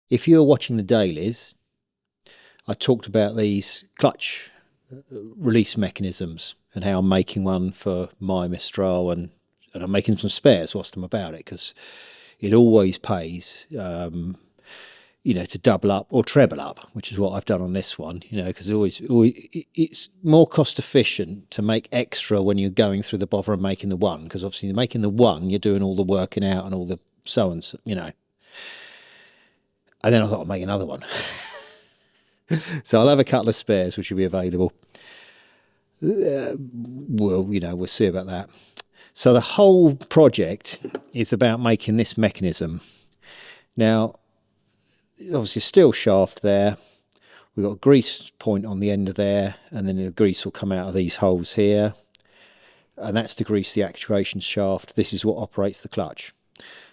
If you were watching the dailies, I talked about these clutch release mechanisms and how I'm making one for my Mistral, and I'm making some spares whilst I'm about it, because it always pays, you know, to double up or treble up, which is what I've done on this one, you know, because it's more cost efficient to make extra when you're going through the bother of making the one, because obviously making the one, you're doing all the working out and all the so and so, you know. And then I thought I'd make another one. So I'll have a couple of spares which will be available. Well, you know, we'll see about that. So the whole project is about making this mechanism. Now, obviously a steel shaft there. We've got a grease point on the end of there, and then the grease will come out of these holes here. And that's to grease the actuation shaft. This is what operates the clutch.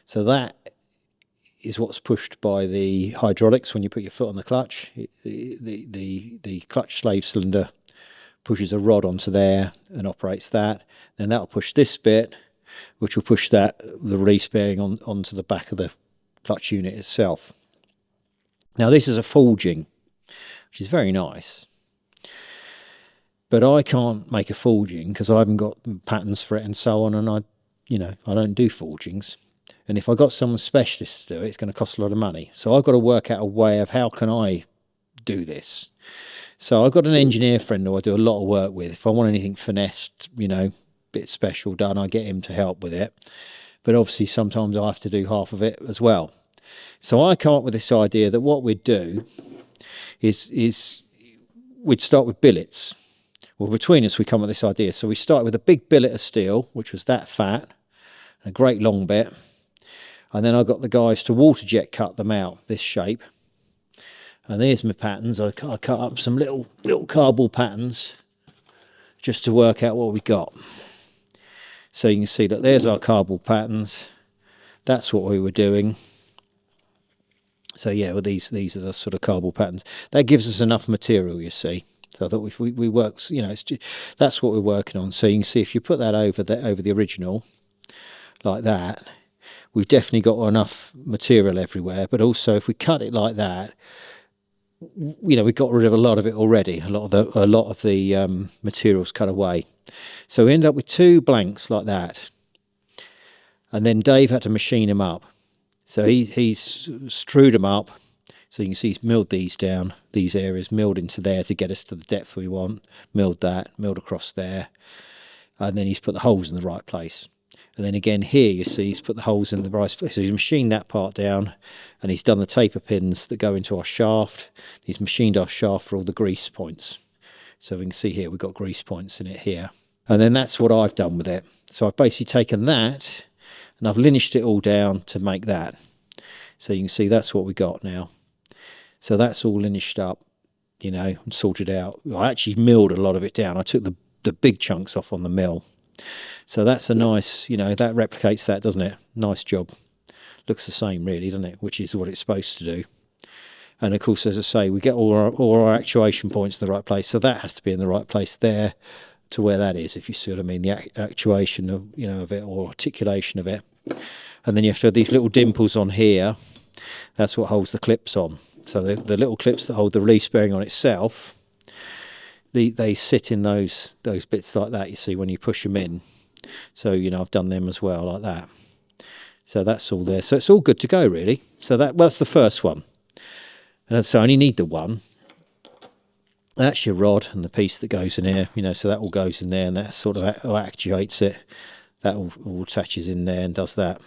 So that is what's pushed by the hydraulics when you put your foot on the clutch. The clutch slave cylinder pushes a rod onto there and operates that. Then that'll push this bit, which will push the release bearing onto the back of the clutch unit itself. Now this is a forging, which is very nice. But I can't make a forging because I haven't got patterns for it and so on, and I don't do forgings. And if I got someone specialist to do it, it's going to cost a lot of money. So I've got to work out a way of how can I do this. So I've got an engineer friend who I do a lot of work with. If I want anything finessed, you know, bit special done, I get him to help with it. But obviously sometimes I have to do half of it as well. So I come up with this idea that what we'd do is we'd start with billets. Well, between us we come up with this idea. So we started with a big billet of steel, which was that fat, a great long bit. And then I got the guys to water jet cut them out, this shape. And there's my patterns. I cut up some little cardboard patterns just to work out what we got. So you can see that there's our cardboard patterns. That's what we were doing. So yeah, well, these are the sort of cardboard patterns. That gives us enough material, you see. So I thought if we work, you know, that's what we're working on. So you can see if you put that over the original, like that, we've definitely got enough material everywhere. But also, if we cut it like that, you know, we got rid of a lot of it already. A lot of the materials cut away. So we end up with two blanks like that. And then Dave had to machine them up. So he's strewed them up. So you can see he's milled these down, these areas, milled into there to get us to the depth we want. Milled that, milled across there. And then he's put the holes in the right place. And then again here you see he's put the holes in the right place. So he's machined that part down, and he's done the taper pins that go into our shaft. He's machined our shaft for all the grease points. So we can see here we've got grease points in it here. And then that's what I've done with it. So I've basically taken that and I've linished it all down to make that. So you can see that's what we got now. So that's all linished up, you know, and sorted out. I actually milled a lot of it down. I took the big chunks off on the mill. So that's a nice, you know, that replicates that, doesn't it? Nice job. Looks the same really, doesn't it? Which is what it's supposed to do. And of course, as I say, we get all our actuation points in the right place. So that has to be in the right place there to where that is, if you see what I mean, the actuation of, you know, of it, or articulation of it. And then you have to have these little dimples on here. That's what holds the clips on. So the little clips that hold the release bearing on itself, they sit in those bits like that, you see, when you push them in. So, you know, I've done them as well, like that. So that's all there. So it's all good to go, really. So that's the first one. And so I only need the one. That's your rod and the piece that goes in here, you know, so that all goes in there, and that sort of actuates it. That all attaches in there and does that.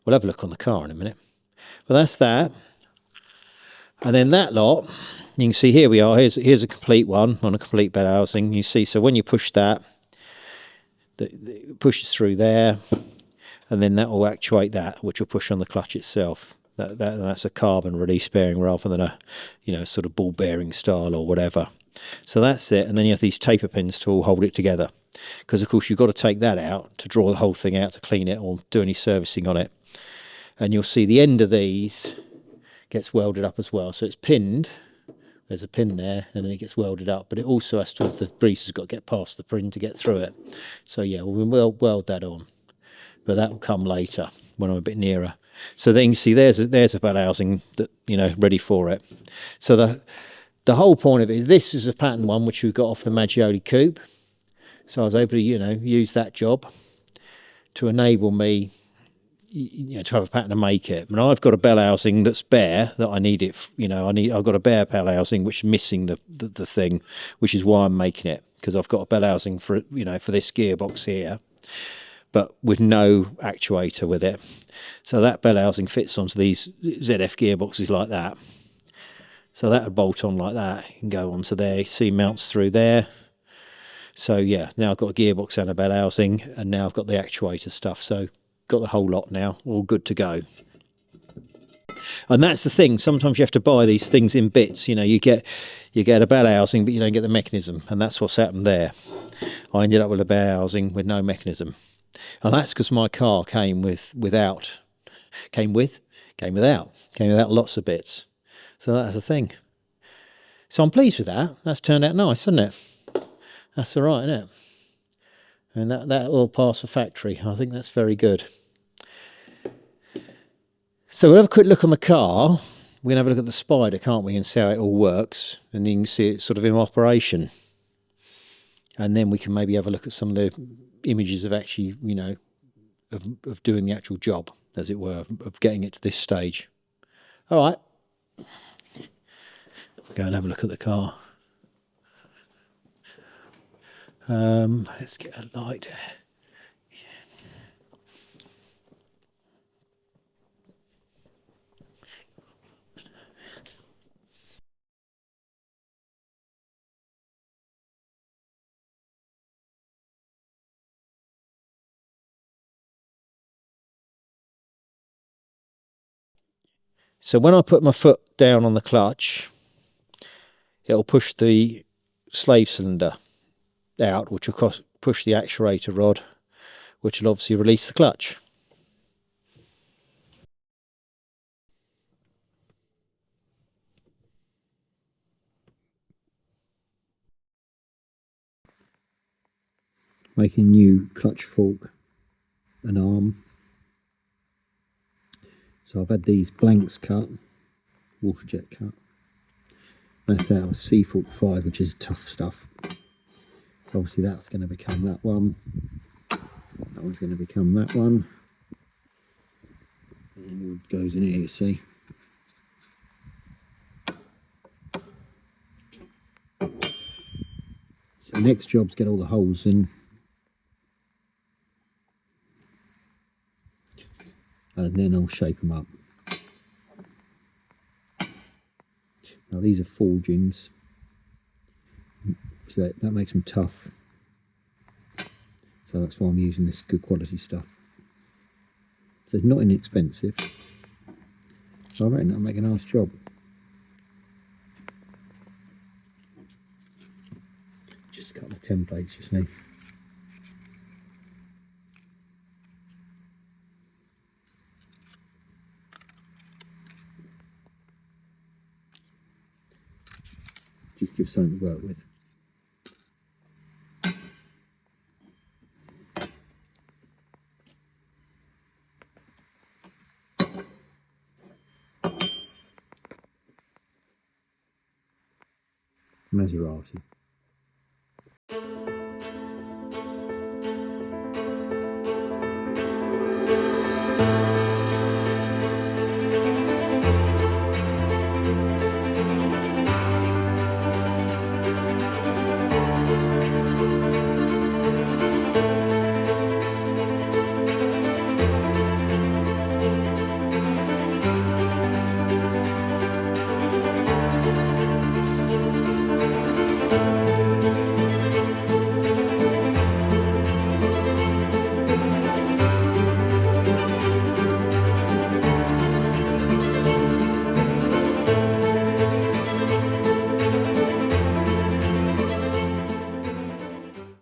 We'll have a look on the car in a minute. But that's that. And then that lot, you can see here we are. Here's a complete one on a complete bed housing. You see, so when you push that, it pushes through there, and then that will actuate that, which will push on the clutch itself. That's a carbon release bearing rather than a, you know, sort of ball bearing style or whatever. So that's it. And then you have these taper pins to all hold it together, because of course you've got to take that out to draw the whole thing out to clean it or do any servicing on it. And you'll see the end of these gets welded up as well. So it's pinned. There's a pin there, and then it gets welded up, but it also has to have, the grease has got to get past the pin to get through it. So yeah, we'll weld that on, but that will come later when I'm a bit nearer. So then you see there's a bell housing that, you know, ready for it. So the whole point of it is this is a pattern one which we got off the Maserati Coupe. So I was able to, you know, use that job to enable me, you know, to have a pattern to make it. And I've got a bell housing that's bare that I need it, you know, I've got a bare bell housing which is missing the thing, which is why I'm making it, because I've got a bell housing for, you know, for this gearbox here, but with no actuator with it. So that bell housing fits onto these ZF gearboxes like that. So that would bolt on like that and go onto there. You see mounts through there. So yeah, now I've got a gearbox and a bell housing, and now I've got the actuator stuff. So got the whole lot now, all good to go. And that's the thing, sometimes you have to buy these things in bits. You know, you get a bell housing, but you don't get the mechanism, and that's what's happened there. I ended up with a bell housing with no mechanism. And that's because my car came without lots of bits. So that's the thing. So I'm pleased with that. That's turned out nice, hasn't it? That's all right, isn't it? And that will pass for factory. I think that's very good. So we'll have a quick look on the car. We're going to have a look at the Spider, can't we, and see how it all works. And you can see it sort of in operation. And then we can maybe have a look at some of the images of actually, you know, of doing the actual job, as it were, of getting it to this stage. All right. Go and have a look at the car. Let's get a light. So when I put my foot down on the clutch, it'll push the slave cylinder out, which will push the actuator rod, which will obviously release the clutch. Making new clutch fork and arm. So I've had these blanks cut, water jet cut. That's out of C45, which is tough stuff. Obviously that's going to become that one. That one's going to become that one. And it goes in here, you see. So next job's get all the holes in. And then I'll shape them up. Now these are forgings, so that makes them tough. So that's why I'm using this good quality stuff. So it's not inexpensive. So I reckon that'll make a nice job. Just a couple of templates, just me. Just give something to work with. Maserati.